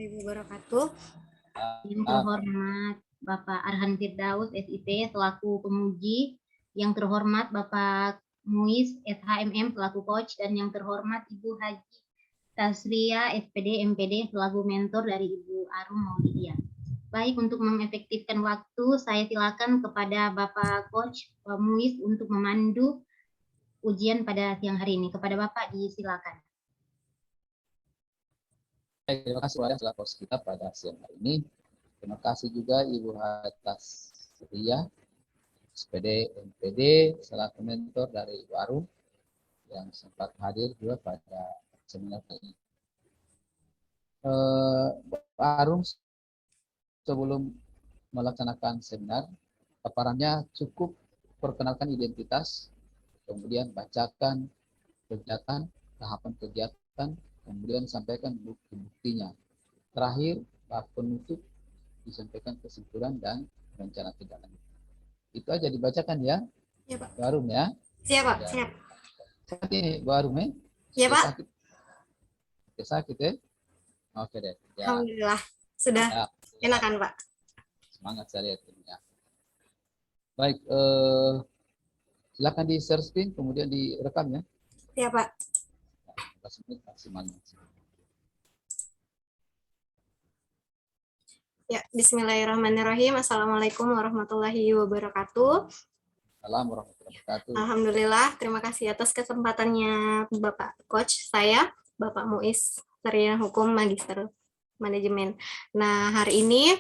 warahmatullahi wabarakatuh. Yang terhormat Bapak Arhan Firdaus, SIP, selaku pemuji. Yang terhormat Bapak Muiz, SHMM, selaku coach. Dan yang terhormat Ibu Haji Tasria, SPD, MPD, selaku mentor dari Ibu Arum Maulidia. Baik, untuk mengefektifkan waktu, saya silakan kepada Bapak Coach Muiz untuk memandu ujian pada siang hari ini. Kepada Bapak disilakan. Terima kasih banyak telah host kita pada siang hari ini. Terima kasih juga Ibu Hatas Ria, SPD, MPD, selaku mentor dari Ibu Arum yang sempat hadir juga pada seminar ini. Pak Arum sebelum melaksanakan seminar, paparannya cukup perkenalkan identitas, kemudian bacakan kegiatan, tahapan kegiatan, kemudian sampaikan bukti-buktinya. Terakhir, bab penutup disampaikan kesimpulan dan rencana tindak lanjut. Itu aja dibacakan ya, Ya Pak. Bu Arum ya. Siap Pak, siap. Sakit ini Bu Arum ya? Ya Pak. Sakit. Sakit ya? Oke deh. Ya. Alhamdulillah sudah Ya. enakan Pak. Semangat saya lihat ini ya. Baik, silakan di share screen kemudian direkam ya. Ya Pak. 15 menit maksimalnya. Ya, bismillahirrahmanirrahim. Assalamualaikum warahmatullahi wabarakatuh. Assalamualaikum warahmatullahi wabarakatuh. Alhamdulillah, terima kasih atas kesempatannya Bapak Coach saya, Bapak Muiz, Sarjana Hukum Magister Manajemen. Nah, hari ini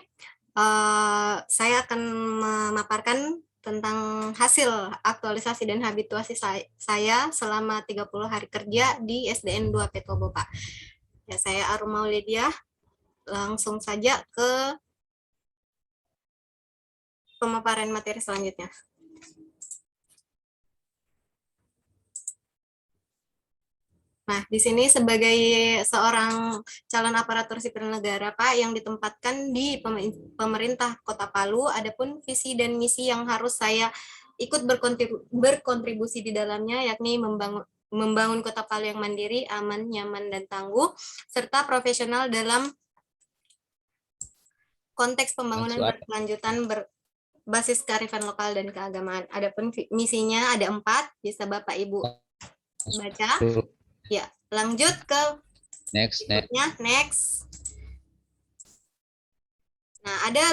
saya akan memaparkan tentang hasil aktualisasi dan habituasi saya selama 30 hari kerja di SDN 2 Petobo, Pak. Ya, saya Arum Maulidia. Langsung saja ke pemaparan materi selanjutnya. Nah, di sini sebagai seorang calon aparatur sipil negara, Pak, yang ditempatkan di pemerintah Kota Palu, adapun visi dan misi yang harus saya ikut berkontribusi di dalamnya, yakni membangun Kota Palu yang mandiri, aman, nyaman, dan tangguh, serta profesional dalam konteks pembangunan berkelanjutan berbasis kearifan lokal dan keagamaan. Adapun misinya ada 4, bisa Bapak Ibu baca. Ya, lanjut ke next. Nah, ada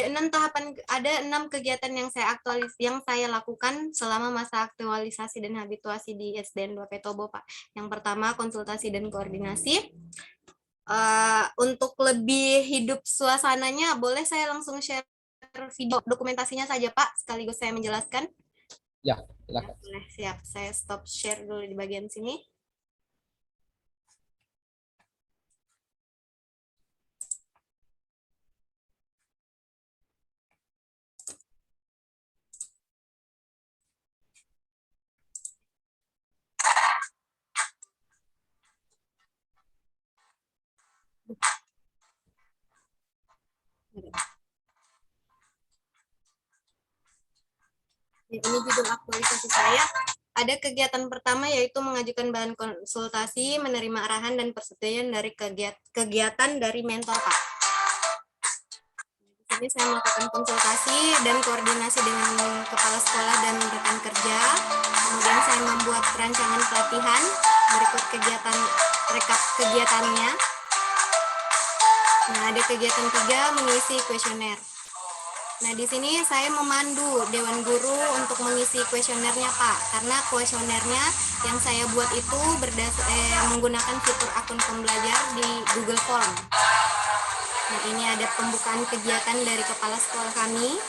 6 kegiatan yang saya lakukan selama masa aktualisasi dan habituasi di SDN 2 Petobo, Pak. Yang pertama, konsultasi dan koordinasi. Untuk lebih hidup suasananya, boleh saya langsung share video dokumentasinya saja, Pak, sekaligus saya menjelaskan. Ya, silakan. Boleh, siap. Saya stop share dulu di bagian sini. Ini judul aktualisasi saya. Ada kegiatan pertama yaitu mengajukan bahan konsultasi, menerima arahan dan persetujuan dari kegiatan dari mentor, Pak. Di sini saya melakukan konsultasi dan koordinasi dengan kepala sekolah dan rekan kerja. Kemudian saya membuat rancangan pelatihan, berikut rekap kegiatannya. Nah, ada kegiatan 3, mengisi kuesioner. Nah, di sini saya memandu Dewan Guru untuk mengisi kuesionernya, Pak. Karena kuesionernya yang saya buat itu menggunakan fitur akun pembelajar di Google Form. Nah, ini ada pembukaan kegiatan dari kepala sekolah kami.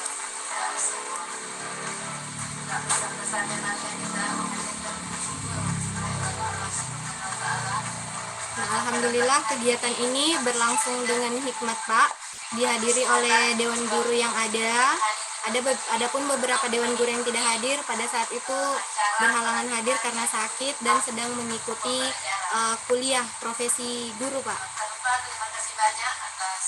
Nah, alhamdulillah kegiatan ini berlangsung dengan hikmat, Pak. Dihadiri oleh dewan guru yang ada. Adapun beberapa dewan guru yang tidak hadir pada saat itu berhalangan hadir karena sakit dan sedang mengikuti kuliah profesi guru, Pak. Terima kasih banyak atas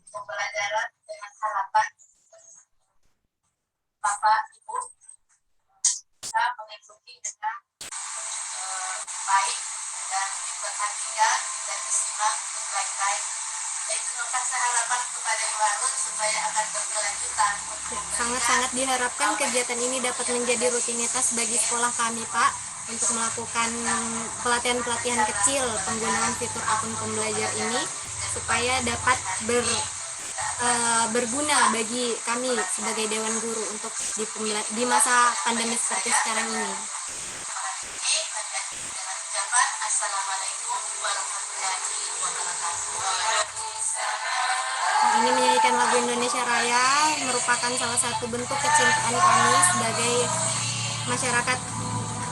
pembelajaran dengan harapan harapan kepada Ibu Harun supaya akan berkelanjutan. Sangat-sangat diharapkan kegiatan ini dapat menjadi rutinitas bagi sekolah kami, Pak, untuk melakukan pelatihan-pelatihan kecil penggunaan fitur akun pembelajar ini supaya dapat berguna bagi kami sebagai Dewan Guru untuk di masa pandemi seperti sekarang ini. Dengan ucapan Assalamualaikum warahmatullahi wabarakatuh. Ini menyanyikan lagu Indonesia Raya merupakan salah satu bentuk kecintaan kami sebagai masyarakat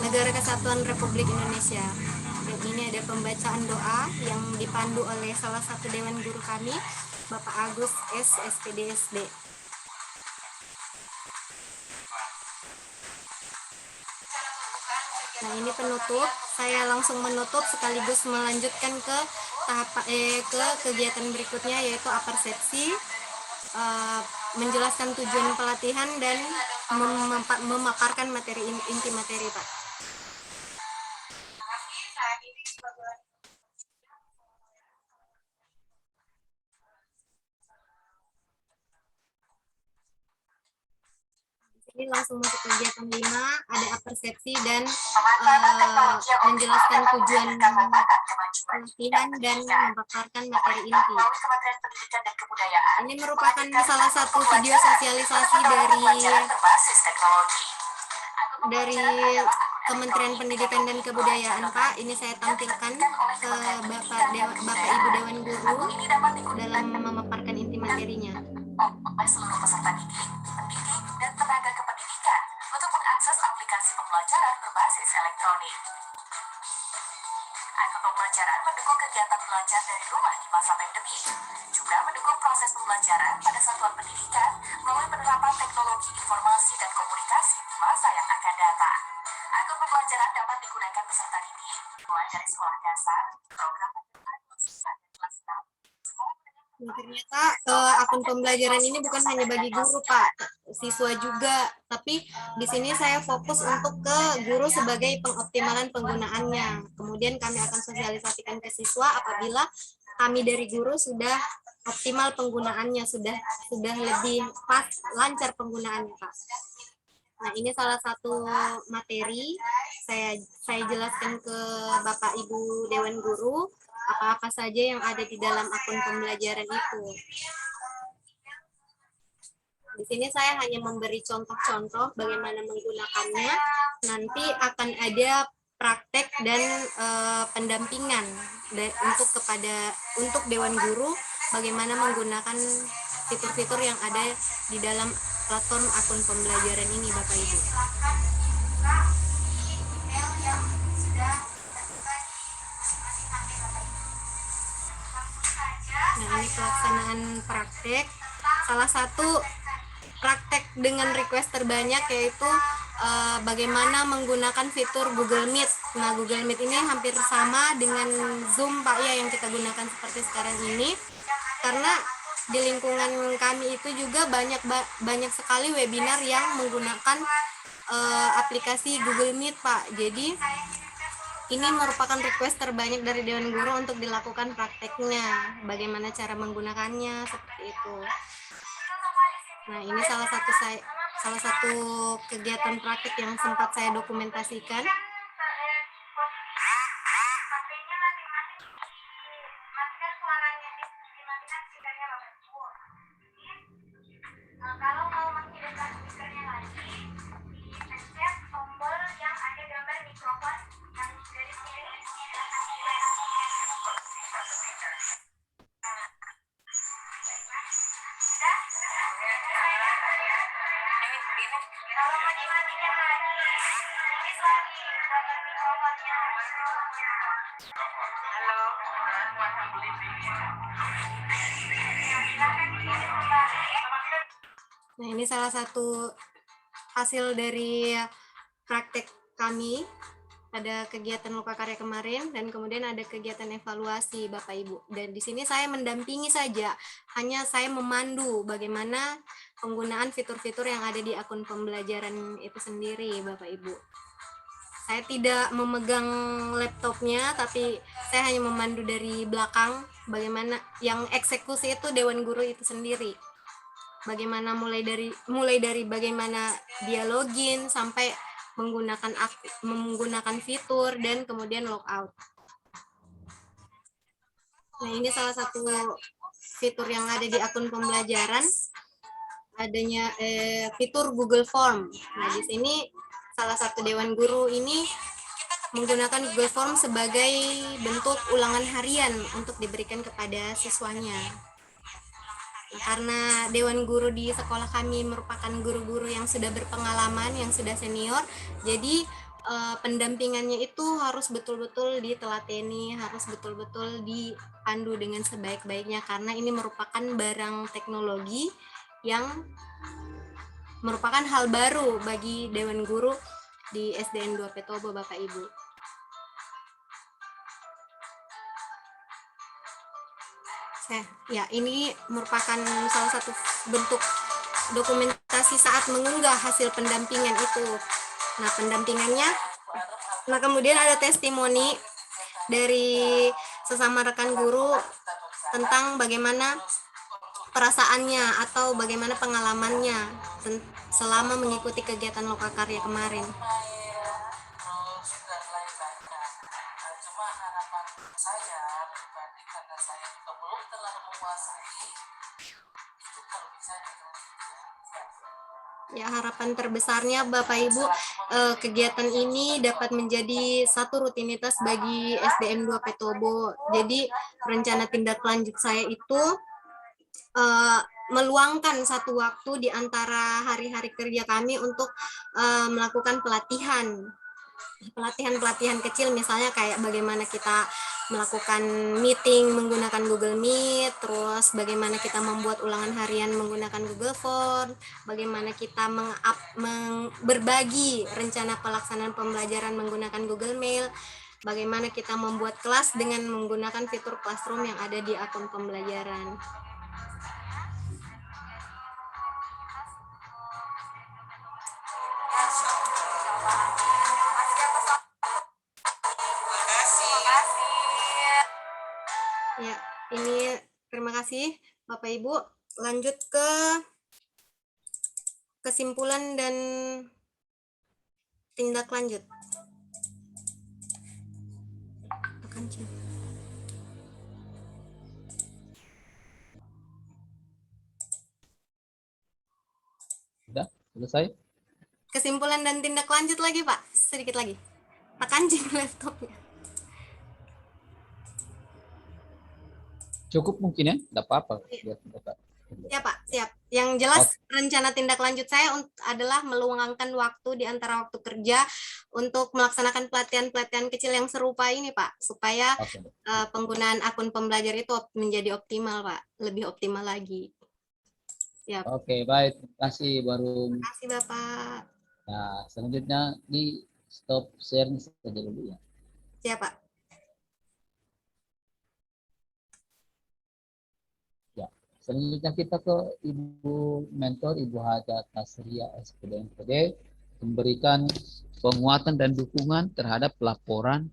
Negara Kesatuan Republik Indonesia. Dan ini ada pembacaan doa yang dipandu oleh salah satu Dewan Guru kami, Bapak Agus S. SPD SD. Nah, ini penutup. Saya langsung menutup sekaligus melanjutkan ke ke kegiatan berikutnya, yaitu apersepsi, menjelaskan tujuan pelatihan dan memaparkan materi inti materi, Pak. Ini langsung masuk kegiatan 5, ada apersepsi dan menjelaskan tujuan pelatihan dan memaparkan materi inti. Ini merupakan salah satu video sosialisasi dari Kementerian Pendidikan dan Kebudayaan, Pak. Ini saya tampilkan ke Bapak Ibu Dewan Guru dalam memaparkan inti materinya. Oleh seluruh peserta didik, pendidik, dan tenaga kependidikan untuk mengakses aplikasi pembelajaran berbasis elektronik. Akun pembelajaran mendukung kegiatan belajar dari rumah di masa pandemi, juga mendukung proses pembelajaran pada satuan pendidikan melalui penerapan teknologi informasi dan komunikasi di masa yang akan datang. Akun pembelajaran dapat digunakan peserta didik mulai dari sekolah dasar, program dan kelas 6. Nah, ternyata akun pembelajaran ini bukan hanya bagi guru, Pak, siswa juga. Tapi di sini saya fokus untuk ke guru sebagai pengoptimalan penggunaannya. Kemudian kami akan sosialisasikan ke siswa apabila kami dari guru sudah optimal penggunaannya, sudah lebih pas, lancar penggunaannya, Pak. Nah, ini salah satu materi saya jelaskan ke Bapak Ibu Dewan Guru apa-apa saja yang ada di dalam akun pembelajaran itu. Di sini saya hanya memberi contoh-contoh bagaimana menggunakannya. Nanti akan ada praktek dan pendampingan untuk Dewan Guru bagaimana menggunakan fitur-fitur yang ada di dalam platform akun pembelajaran ini, Bapak Ibu. Nah, ini pelaksanaan praktek. Salah satu praktek dengan request terbanyak yaitu bagaimana menggunakan fitur Google Meet. Nah, Google Meet ini hampir sama dengan Zoom, Pak, ya, yang kita gunakan seperti sekarang ini. Karena di lingkungan kami itu juga banyak sekali webinar yang menggunakan aplikasi Google Meet, Pak. Jadi ini merupakan request terbanyak dari Dewan Guru untuk dilakukan prakteknya, bagaimana cara menggunakannya, seperti itu. Nah, ini salah satu kegiatan praktek yang sempat saya dokumentasikan. Kalau mau menghidupkan speakernya lagi, dipencet tombol yang ada gambar mikrofon yang dari sini. Kalau mau dimatikan lagi, tulis lagi gambar mikrofonnya. Halo. Silakan dipilih kembali. Nah, ini salah satu hasil dari praktek kami pada kegiatan Lokakarya kemarin, dan kemudian ada kegiatan evaluasi, Bapak Ibu. Dan di sini saya mendampingi saja, hanya saya memandu bagaimana penggunaan fitur-fitur yang ada di akun pembelajaran itu sendiri, Bapak Ibu. Saya tidak memegang laptopnya, tapi saya hanya memandu dari belakang. Bagaimana yang eksekusi itu Dewan Guru itu sendiri. Bagaimana mulai dari bagaimana dia login sampai menggunakan fitur dan kemudian logout. Nah, ini salah satu fitur yang ada di akun pembelajaran, adanya fitur Google Form. Nah, di sini salah satu Dewan Guru ini menggunakan Google Form sebagai bentuk ulangan harian untuk diberikan kepada siswanya. Nah, karena Dewan Guru di sekolah kami merupakan guru-guru yang sudah berpengalaman, yang sudah senior, jadi pendampingannya itu harus betul-betul ditelateni, harus betul-betul dipandu dengan sebaik-baiknya, karena ini merupakan barang teknologi yang merupakan hal baru bagi Dewan Guru di SDN 2 Petobo, Bapak Ibu. Ya, ini merupakan salah satu bentuk dokumentasi saat mengunggah hasil pendampingan itu. Nah, pendampingannya, nah kemudian ada testimoni dari sesama rekan guru tentang bagaimana perasaannya atau bagaimana pengalamannya selama mengikuti kegiatan lokakarya kemarin. Ya, harapan terbesarnya Bapak Ibu, kegiatan ini dapat menjadi satu rutinitas bagi SDN 2 Petobo. Jadi rencana tindak lanjut saya itu meluangkan satu waktu di antara hari-hari kerja kami untuk melakukan pelatihan kecil, misalnya kayak bagaimana kita melakukan meeting menggunakan Google Meet, terus bagaimana kita membuat ulangan harian menggunakan Google Form, bagaimana kita berbagi rencana pelaksanaan pembelajaran menggunakan Google Mail, bagaimana kita membuat kelas dengan menggunakan fitur Classroom yang ada di akun pembelajaran. Ya, ini terima kasih Bapak Ibu. Lanjut ke kesimpulan dan tindak lanjut. Sudah selesai? Kesimpulan dan tindak lanjut lagi, Pak. Sedikit lagi. Pak kancing laptopnya. Cukup mungkin ya? Tidak apa-apa. Ya Pak, siap. Yang jelas rencana tindak lanjut saya adalah meluangkan waktu di antara waktu kerja untuk melaksanakan pelatihan-pelatihan kecil yang serupa ini Pak, supaya penggunaan akun pembelajar itu menjadi optimal Pak, lebih optimal lagi. Siap. Oke, baik. Terima kasih Barum. Terima kasih Bapak. Nah, selanjutnya di stop share saja dulu ya. Siap Pak. Selanjutnya kita ke Ibu Mentor, Ibu Haja Tasria SPD MPD, memberikan penguatan dan dukungan terhadap laporan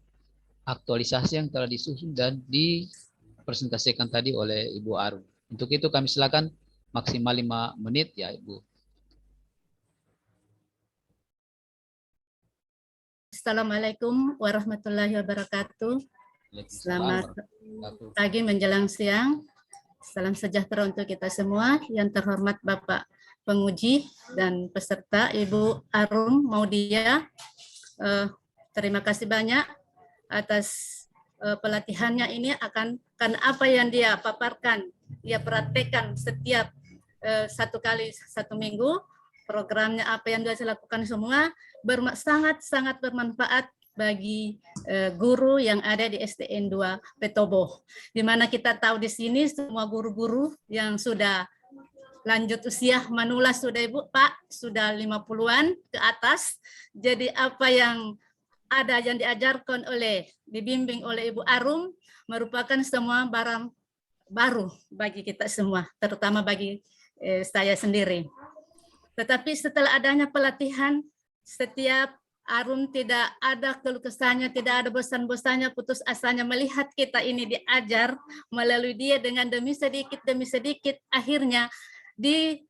aktualisasi yang telah disusun dan dipresentasikan tadi oleh Ibu Arum. Untuk itu kami silakan maksimal 5 menit ya Ibu. Assalamualaikum warahmatullahi wabarakatuh. Selamat pagi menjelang siang. Salam sejahtera untuk kita semua. Yang terhormat Bapak penguji dan peserta Ibu Arum Maudia. Terima kasih banyak atas pelatihannya ini akan apa yang dia paparkan, dia praktekkan setiap 1 kali 1 minggu. Programnya apa yang dia lakukan semua sangat bermanfaat bagi guru yang ada di SDN 2 Petobo. Di mana kita tahu di sini semua guru-guru yang sudah lanjut usia manula sudah Ibu, Pak, sudah 50-an ke atas. Jadi apa yang ada yang diajarkan dibimbing oleh Ibu Arum merupakan semua barang baru bagi kita semua, terutama bagi saya sendiri. Tetapi setelah adanya pelatihan, setiap Arun tidak ada keluh kesahnya, tidak ada bosan-bosannya, putus asanya melihat kita ini diajar melalui dia dengan demi sedikit, akhirnya di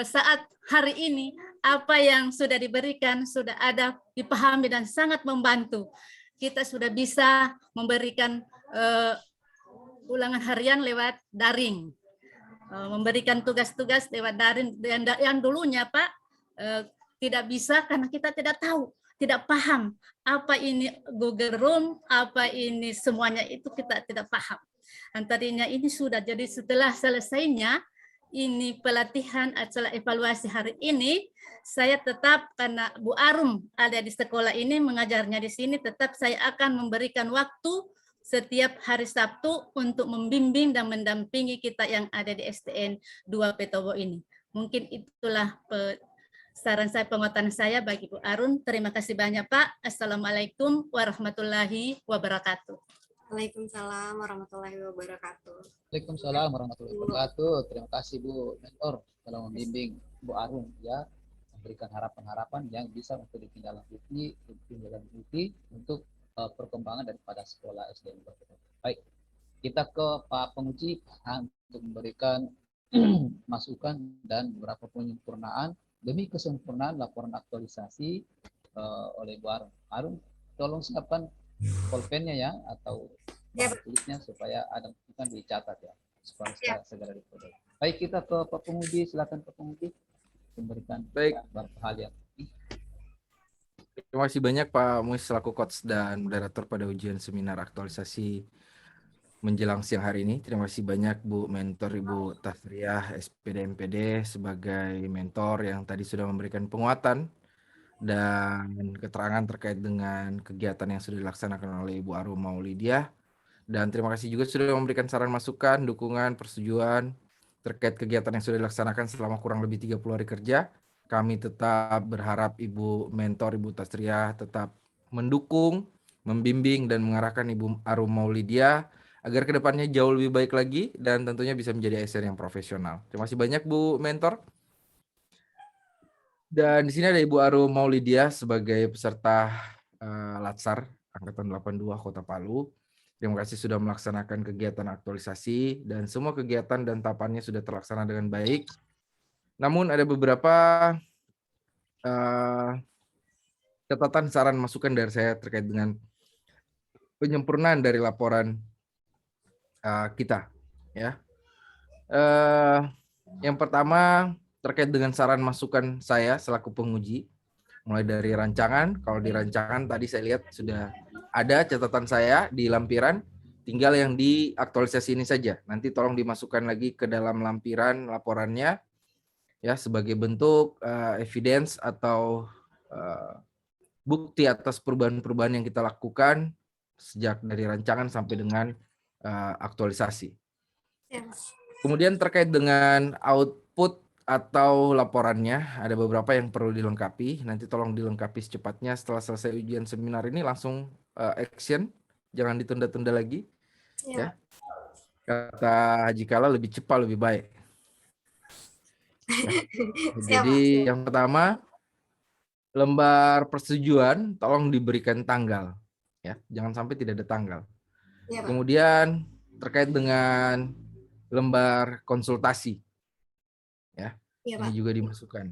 saat hari ini apa yang sudah diberikan sudah ada dipahami dan sangat membantu. Kita sudah bisa memberikan ulangan harian lewat daring, memberikan tugas-tugas lewat daring yang dulunya Pak tidak bisa karena kita tidak tahu, tidak paham apa ini Google Room, apa ini semuanya itu kita tidak paham. Antarinya ini sudah, jadi setelah selesainya ini pelatihan acara evaluasi hari ini, saya tetap karena Bu Arum ada di sekolah ini mengajarnya di sini, tetap saya akan memberikan waktu setiap hari Sabtu untuk membimbing dan mendampingi kita yang ada di STN 2 Petobo ini. Mungkin itulah saran saya, penguatan saya bagi Bu Arun. Terima kasih banyak Pak. Assalamualaikum warahmatullahi wabarakatuh. Waalaikumsalam warahmatullahi wabarakatuh. Waalaikumsalam warahmatullahi wabarakatuh. Terima kasih Bu Mentor telah membimbing Bu Arun ya, memberikan harapan-harapan yang bisa untuk ditindaklanjuti untuk perkembangan daripada sekolah SDN. Baik, kita ke Pak Penguji untuk memberikan masukan dan beberapa penyempurnaan demi kesempurnaan laporan aktualisasi oleh Bu Arun. Arun, tolong siapkan pulpennya ya, atau tulisnya supaya ada masukan dicatat ya, supaya segera diproses. Baik, kita ke Pak Penguji, silakan Pak Penguji memberikan beberapa hal yang Terima kasih banyak Pak Muis selaku coach dan moderator pada ujian seminar aktualisasi menjelang siang hari ini. Terima kasih banyak Bu Mentor Ibu Tasriah SPD MPD sebagai mentor yang tadi sudah memberikan penguatan dan keterangan terkait dengan kegiatan yang sudah dilaksanakan oleh Ibu Arum Maulidiah. Dan terima kasih juga sudah memberikan saran masukan, dukungan, persetujuan terkait kegiatan yang sudah dilaksanakan selama kurang lebih 30 hari kerja. Kami tetap berharap Ibu Mentor, Ibu Tasriah tetap mendukung, membimbing, dan mengarahkan Ibu Arum Maulidiah agar kedepannya jauh lebih baik lagi dan tentunya bisa menjadi ASN yang profesional. Terima kasih banyak Bu Mentor. Dan di sini ada Ibu Arum Maulidiah sebagai peserta Latsar Angkatan 82 Kota Palu. Terima kasih sudah melaksanakan kegiatan aktualisasi dan semua kegiatan dan tahapannya sudah terlaksana dengan baik. Namun ada beberapa catatan, saran, masukan dari saya terkait dengan penyempurnaan dari laporan kita. Ya, yang pertama terkait dengan saran masukan saya selaku penguji, mulai dari rancangan. Kalau di rancangan tadi saya lihat sudah ada catatan saya di lampiran, tinggal yang di aktualisasi ini saja. Nanti tolong dimasukkan lagi ke dalam lampiran laporannya, ya, sebagai bentuk evidence atau bukti atas perubahan-perubahan yang kita lakukan sejak dari rancangan sampai dengan aktualisasi. Kemudian terkait dengan output atau laporannya, ada beberapa yang perlu dilengkapi. Nanti tolong dilengkapi secepatnya setelah selesai ujian seminar ini, langsung action, jangan ditunda-tunda lagi. Ya. Kata Haji Kala, lebih cepat lebih baik. Ya. Jadi yang pertama, lembar persetujuan tolong diberikan tanggal, ya, jangan sampai tidak ada tanggal. Ya, kemudian terkait dengan lembar konsultasi, ya, ini juga dimasukkan.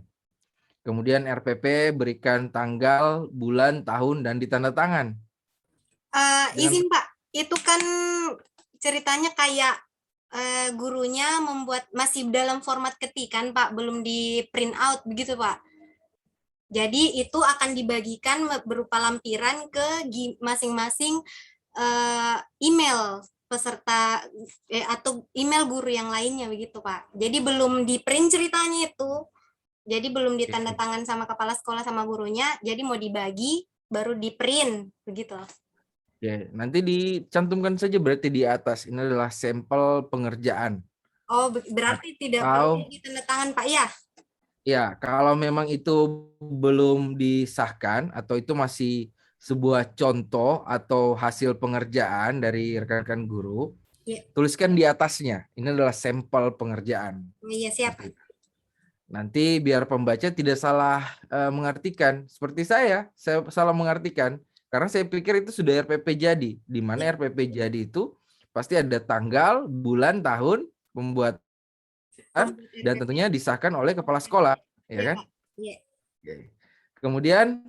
Kemudian RPP berikan tanggal, bulan, tahun, dan ditanda tangan. Izin Pak, itu kan ceritanya kayak gurunya membuat masih dalam format ketikan Pak, belum di print out begitu Pak. Jadi itu akan dibagikan berupa lampiran ke masing-masing email peserta atau email guru yang lainnya begitu Pak. Jadi belum di print ceritanya itu. Jadi belum ditanda tangan sama kepala sekolah sama gurunya, jadi mau dibagi baru di print begitu. Ya, nanti dicantumkan saja berarti di atas. Ini adalah sampel pengerjaan. Oh, berarti tidak perlu ditanda tangan Pak ya? Ya, kalau memang itu belum disahkan atau itu masih sebuah contoh atau hasil pengerjaan dari rekan-rekan guru, tuliskan di atasnya. Ini adalah sampel pengerjaan. Iya, siap. Nanti biar pembaca tidak salah mengartikan. Seperti saya salah mengartikan. Karena saya pikir itu sudah RPP jadi. Di mana RPP jadi itu pasti ada tanggal, bulan, tahun, pembuatan, dan tentunya disahkan oleh kepala sekolah. Ya kan? Iya. Oke. Kemudian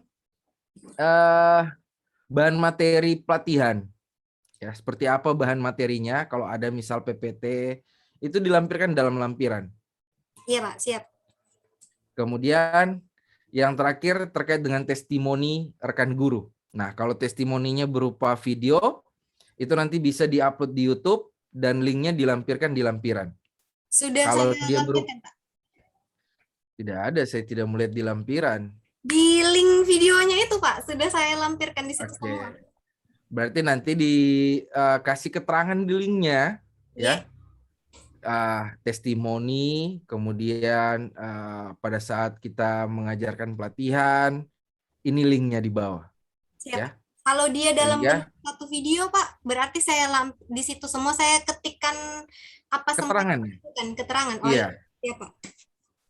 bahan materi pelatihan. Ya, seperti apa bahan materinya? Kalau ada misal PPT, itu dilampirkan dalam lampiran. Iya, Pak, siap. Kemudian yang terakhir terkait dengan testimoni rekan guru. Nah, kalau testimoninya berupa video, itu nanti bisa diupload di YouTube dan linknya dilampirkan di lampiran. Sudah Kalau saya dia lampirkan, Pak. Tidak ada, saya tidak melihat di lampiran. Di link videonya itu, Pak, sudah saya lampirkan di situ Oke. semua. Berarti nanti dikasih keterangan di linknya, ya. Testimoni, kemudian pada saat kita mengajarkan pelatihan, ini linknya di bawah. Siap. Ya. Kalau dia dalam Sehingga- bentuk satu video, Pak, berarti saya di situ semua saya ketikkan apa Keterangan. keterangan. Oh Iya. iya, Pak.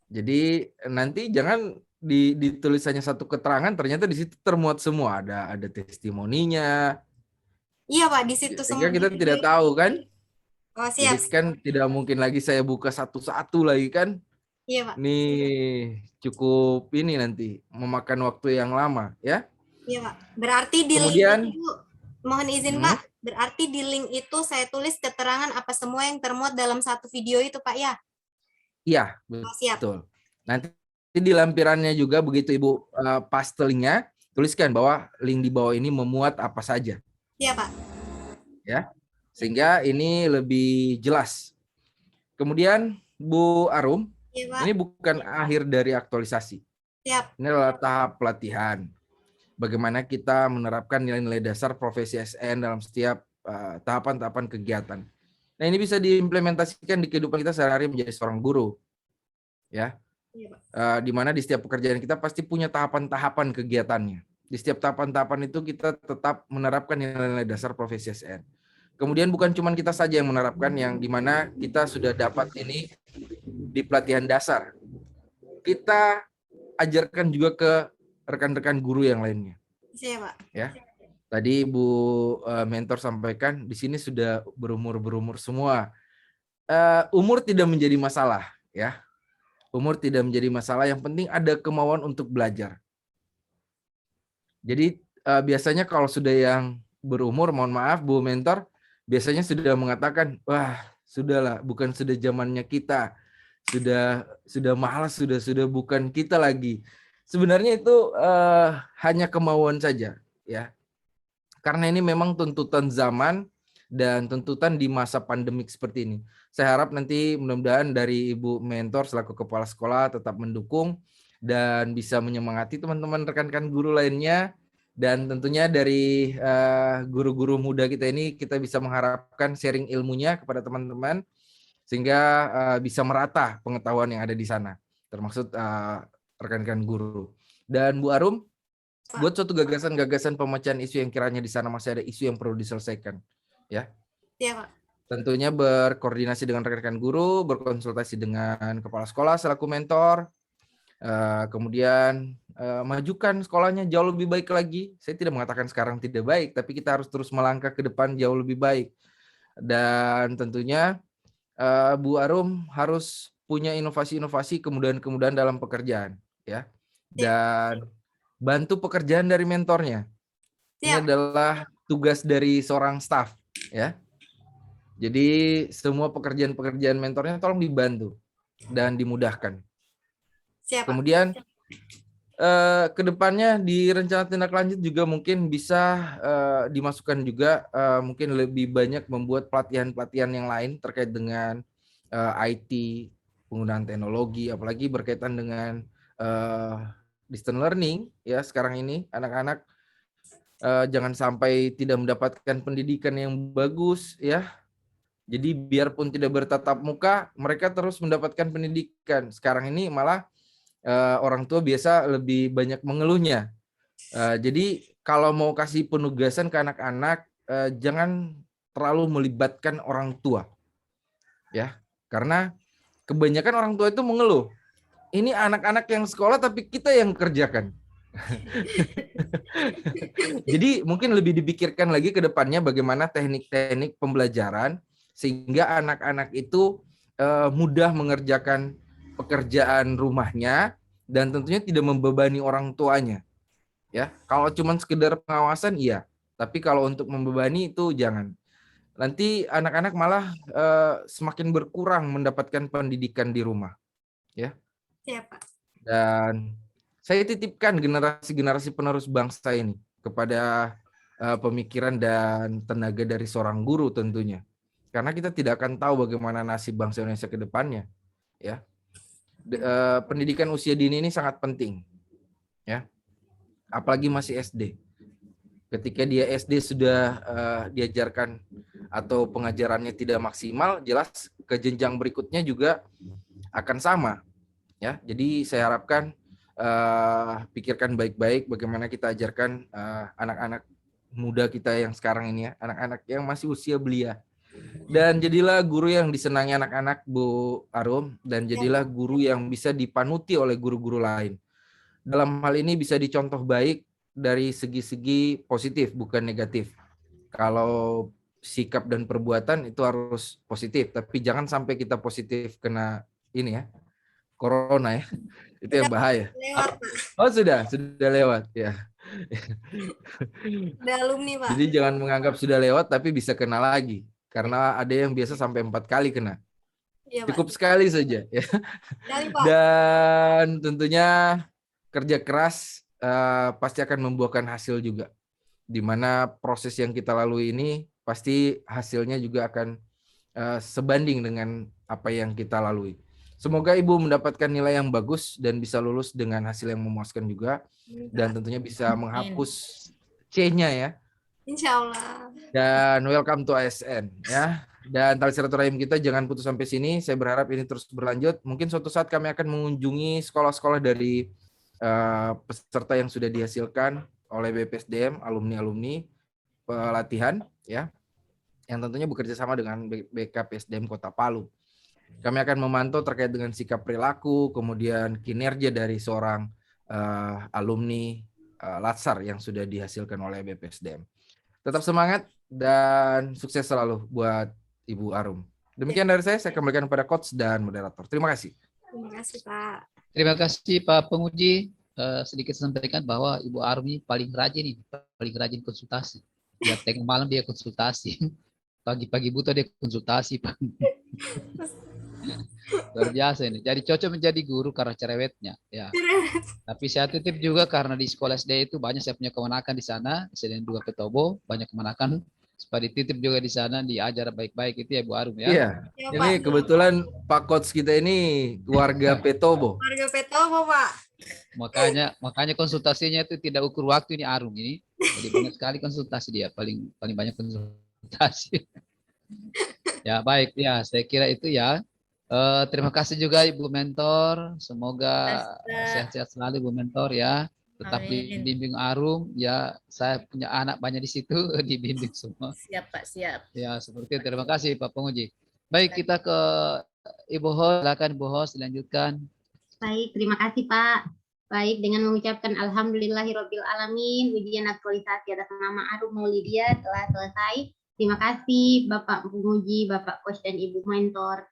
Jadi nanti jangan ditulis hanya satu keterangan, ternyata di situ termuat semua, ada testimoninya. Iya, Pak, di situ Sehingga semua. kita tidak tahu kan. Oh, Jadi siap. kan tidak mungkin lagi saya buka satu-satu lagi kan. Iya, Pak. Ini cukup ini nanti memakan waktu yang lama ya. Iya, Pak. Berarti di Kemudian- link itu, mohon izin, Pak, berarti di link itu saya tulis keterangan apa semua yang termuat dalam satu video itu, Pak, ya? Iya, Oh, siap. betul. Nanti di lampirannya juga begitu Ibu paste linknya, tuliskan bahwa link di bawah ini memuat apa saja. Iya, Pak. Ya. Sehingga ini lebih jelas. Kemudian Bu Arum, Iya, Pak. ini bukan akhir dari aktualisasi. Siap. Ini adalah tahap pelatihan. Bagaimana kita menerapkan nilai-nilai dasar profesi SN dalam setiap tahapan-tahapan kegiatan. Nah, ini bisa diimplementasikan di kehidupan kita sehari-hari menjadi seorang guru. Ya. Iya, Pak. Di mana di setiap pekerjaan kita pasti punya tahapan-tahapan kegiatannya. Di setiap tahapan-tahapan itu kita tetap menerapkan nilai-nilai dasar profesi SN. Kemudian bukan cuma kita saja yang menerapkan, yang dimana kita sudah dapat ini di pelatihan dasar. Kita ajarkan juga ke rekan-rekan guru yang lainnya. Iya, Pak. Ya, tadi Bu mentor sampaikan di sini sudah berumur semua. Umur tidak menjadi masalah, ya. Umur tidak menjadi masalah. Yang penting ada kemauan untuk belajar. Jadi biasanya kalau sudah yang berumur, mohon maaf Bu mentor, biasanya sudah mengatakan, wah sudahlah, bukan sudah zamannya kita, sudah malas, sudah bukan kita lagi. Sebenarnya itu hanya kemauan saja, ya. Karena ini memang tuntutan zaman dan tuntutan di masa pandemik seperti ini. Saya harap nanti mudah-mudahan dari Ibu mentor selaku kepala sekolah tetap mendukung dan bisa menyemangati teman-teman rekan-rekan guru lainnya. Dan tentunya dari guru-guru muda kita ini kita bisa mengharapkan sharing ilmunya kepada teman-teman sehingga bisa merata pengetahuan yang ada di sana, termasuk rekan-rekan guru. Dan Bu Arum, buat suatu gagasan-gagasan pemecahan isu yang kiranya di sana masih ada isu yang perlu diselesaikan, ya. Iya, Pak. Tentunya berkoordinasi dengan rekan-rekan guru, berkonsultasi dengan kepala sekolah selaku mentor. Kemudian majukan sekolahnya jauh lebih baik lagi. Saya tidak mengatakan sekarang tidak baik, tapi kita harus terus melangkah ke depan jauh lebih baik. Dan tentunya Bu Arum harus punya inovasi-inovasi kemudahan-kemudahan dalam pekerjaan, ya. Dan bantu pekerjaan dari mentornya. Ini adalah tugas dari seorang staf, ya. Jadi semua pekerjaan-pekerjaan mentornya tolong dibantu dan dimudahkan. Siap, Pak. Kemudian kedepannya di rencana tindak lanjut juga mungkin bisa dimasukkan juga mungkin lebih banyak membuat pelatihan-pelatihan yang lain terkait dengan IT, penggunaan teknologi, apalagi berkaitan dengan distance learning ya sekarang ini anak-anak jangan sampai tidak mendapatkan pendidikan yang bagus ya. Jadi biarpun tidak bertatap muka, mereka terus mendapatkan pendidikan. Sekarang ini malah orang tua biasa lebih banyak mengeluhnya. Jadi kalau mau kasih penugasan ke anak-anak, jangan terlalu melibatkan orang tua, ya, karena kebanyakan orang tua itu mengeluh. ini anak-anak yang sekolah tapi kita yang kerjakan. Jadi mungkin lebih dipikirkan lagi ke depannya bagaimana teknik-teknik pembelajaran sehingga anak-anak itu mudah mengerjakan pekerjaan rumahnya dan tentunya tidak membebani orang tuanya. Ya, kalau cuma sekedar pengawasan iya, tapi kalau untuk membebani itu jangan. Nanti anak-anak malah semakin berkurang mendapatkan pendidikan di rumah, ya. Iya, Pak. Dan saya titipkan generasi-generasi penerus bangsa ini kepada pemikiran dan tenaga dari seorang guru tentunya. Karena kita tidak akan tahu bagaimana nasib bangsa Indonesia ke depannya, ya. Pendidikan usia dini ini sangat penting, ya. Apalagi masih SD. Ketika dia SD sudah diajarkan atau pengajarannya tidak maksimal, jelas ke jenjang berikutnya juga akan sama. Ya, jadi saya harapkan pikirkan baik-baik bagaimana kita ajarkan anak-anak muda kita yang sekarang ini ya, anak-anak yang masih usia belia. Dan jadilah guru yang disenangi anak-anak, Bu Arum, dan jadilah guru yang bisa dipanuti oleh guru-guru lain. Dalam hal ini bisa dicontoh baik dari segi-segi positif, bukan negatif. Kalau sikap dan perbuatan itu harus positif, tapi jangan sampai kita positif kena ini ya, corona ya, itu yang bahaya. Lewat, Pak. Oh sudah lewat ya. Udah alumni, Pak. Jadi jangan menganggap sudah lewat, tapi bisa kena lagi, karena ada yang biasa sampai 4 kali kena. Iya, Pak. Cukup sekali saja ya. Sekali, Pak. Dan tentunya kerja keras pasti akan membuahkan hasil juga. Di mana proses yang kita lalui ini pasti hasilnya juga akan sebanding dengan apa yang kita lalui. Semoga Ibu mendapatkan nilai yang bagus dan bisa lulus dengan hasil yang memuaskan juga. Dan tentunya bisa menghapus C-nya ya. Insya Allah. Dan welcome to ASN ya. Dan tali silaturahim kita jangan putus sampai sini. Saya berharap ini terus berlanjut. Mungkin suatu saat kami akan mengunjungi sekolah-sekolah dari peserta yang sudah dihasilkan oleh BPSDM, alumni-alumni pelatihan ya, yang tentunya bekerja sama dengan BKPSDM Kota Palu. Kami akan memantau terkait dengan sikap perilaku, kemudian kinerja dari seorang alumni Latsar yang sudah dihasilkan oleh BPSDM. Tetap semangat dan sukses selalu buat Ibu Arum. Demikian dari saya kembalikan kepada coach dan moderator. Terima kasih. Terima kasih, Pak. Terima kasih Pak Penguji. Sedikit sampaikan bahwa Ibu Arum ini paling rajin konsultasi. Ya, tengah malam dia konsultasi. Pagi-pagi buta dia konsultasi, Pak. Luar biasa ini. Jadi cocok menjadi guru karena cerewetnya. Ya. Tapi saya titip juga karena di sekolah SD itu banyak saya punya kemenakan di sana. SD 2 Petobo banyak kemenakan. Supaya dititip juga di sana, diajar baik-baik itu ya Bu Arum ya. Iya. Ya, Ini Pak. kebetulan Pak Coach kita ini warga Petobo. Warga Petobo, Pak. Makanya konsultasinya itu tidak ukur waktu ini Arum ini. Jadi banyak sekali konsultasi dia, paling banyak konsultasi. Ya baik ya, saya kira itu ya. Terima kasih juga Ibu Mentor. Semoga sehat-sehat selalu Ibu Mentor ya. Tetap dibimbing Arum ya. Saya punya anak banyak di situ, dibimbing semua. Siap Pak, siap. Ya seperti itu. Terima kasih Pak Penguji. Baik, kita ke Ibu Host. Silakan Ibu Host dilanjutkan. Baik, terima kasih Pak. Baik, dengan mengucapkan Alhamdulillahirabbil alamin, ujian aktualisasi atas nama Arum Maulidia telah selesai. Terima kasih Bapak Penguji, Bapak Coach dan Ibu Mentor.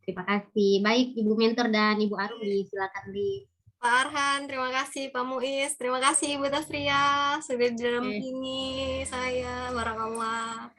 Terima kasih. Baik, Ibu Mentor dan Ibu Arum silakan di Pak Arhan, terima kasih Pak Muiz, terima kasih Ibu Tasria sudah didampingi saya, barakallah.